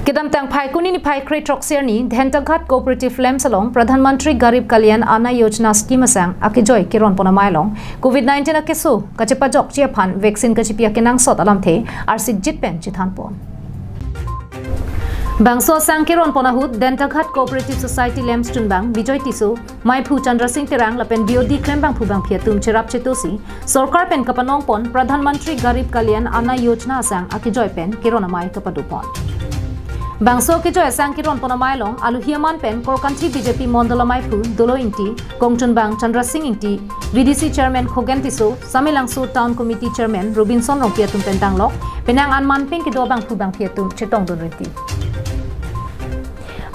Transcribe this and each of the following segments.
Kedam tang phai kuni ni phai kre troxier ni Dhentaghat Co-operative Lamps along Pradhan Mantri Garib Kalyan Anna Yojana scheme asang akijoi keron pona mailong COVID-19 akesu kachepa jok chia phan vaccine kachipia kenang sot alam the arsik jit pen chithan pon Bangso sang keron pona hut Dhentaghat Co-operative Society Lamps tunbang Bijoy Tisu Mai Phu Chandra Singh Terang lapen BOD klembang phubang phiatum cherap chetosi Sarkar pen kapanong pon Pradhan Mantri Garib Kalyan Anna Yojana asang akijoi pen keron amai kapadupon Bangso ke joy sang kiron ponamai long alu hiaman pen korkanthi BJP mondolamai phu dolo inti kongchun bang Chandra Singh inti VDC chairman Khogen Tiso Samilangso town committee chairman Robinson Rompia tum pentang lok penang anman peng ke do bang phu bang phiatum chetong don rinti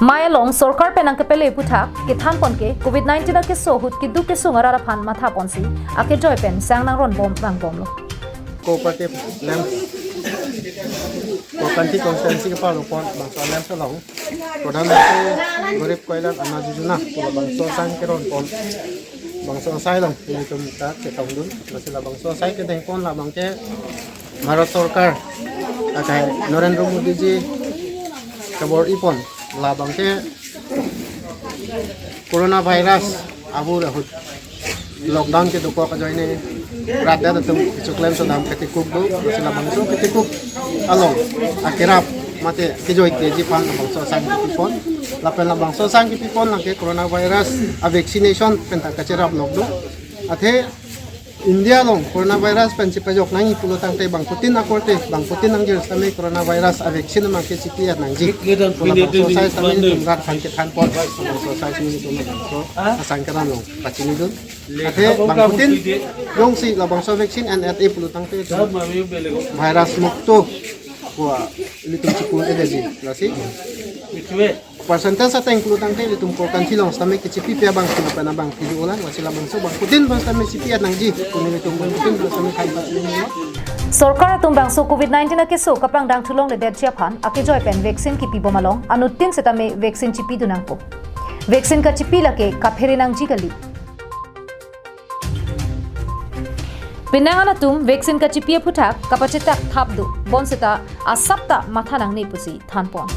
Mai long sarkar penang ke pele puthak ke than pon ke COVID-19 ke sohut ke du ke sungara ra phan matha ponsi ake joy pen sang nang ron bom bang bom lo cooperative lamps Kanti konsensi kepala lupon bangsa lamps selong Pradhan Mantri Garib Kalyan Anna Yojana pula bangsa sang keron pon bangsa sai long ini tumta ke tong dun masila bangsa sai ke teng pon la bangke Bharat Sarkar akai Narendra Modi ji kabor ipon la bangke coronavirus abu rahut lockdown ke duko ka joine radda datum chuklem so dam ketikuk do masila bangso ketikuk along akirap mate kijoy keji pan bangso sang pipon lapen la bangso sang pipon lang ke coronavirus a vaccination penta kacherap logdo athe India long coronavirus pen chipajok nangi pulutang te bang Putin akorte bang Putin ang jil sami coronavirus a vaccine ma ke chikia nangji bangso sai sami tumrat khan ke than pon bangso sai sami tum bangso asang keran long pachini dun athe bang Putin yong si la bangso vaccine and at pulutang te virus mukto wa litum chipun energy lasi percentage sa teng pulutang te litum korkan silong sami ke chipi pia bang sila bang pidulan wasila bangso bang Putin bang sami chipi at nangji kuni litum bang Putin bang sami khan pa Sarkar tung bangso COVID-19 ke so kapang dang thulong le det chia phan ake joy pen vaccine ki pi bomalong anutin setame vaccine chipi dunang po vaccine ka chipi lake ka pherinang ji gali Pinangana tum vaccine ka chipi phuthak kapachita thapdu bonseta asapta mathanang nei pusi thanpon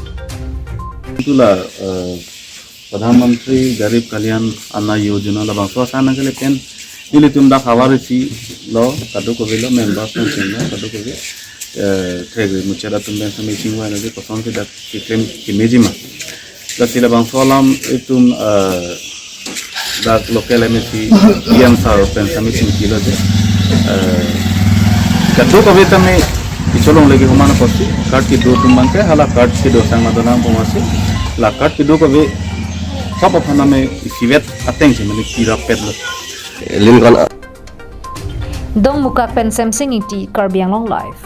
itulah Pradhan Mantri Garib Kalyan Anna Yojana la bangso sana ke pen ini tumda khawar si lo kadu ko velo member function kadu ko ve trege muchara tumben sami singwa na de koson ke dak claim kimejima la tila bangso lam itum dak local MSC PM sa pen sami sing kilo de kadu ko ve tame isolong lagi humana posti card ki do tumbang ke hala card ki do sang madana pomasi la card ki do ko ve सब अपना में civet अटेंग से मतलब कीरा pedal Dong muka pen samsing iti karbiang long life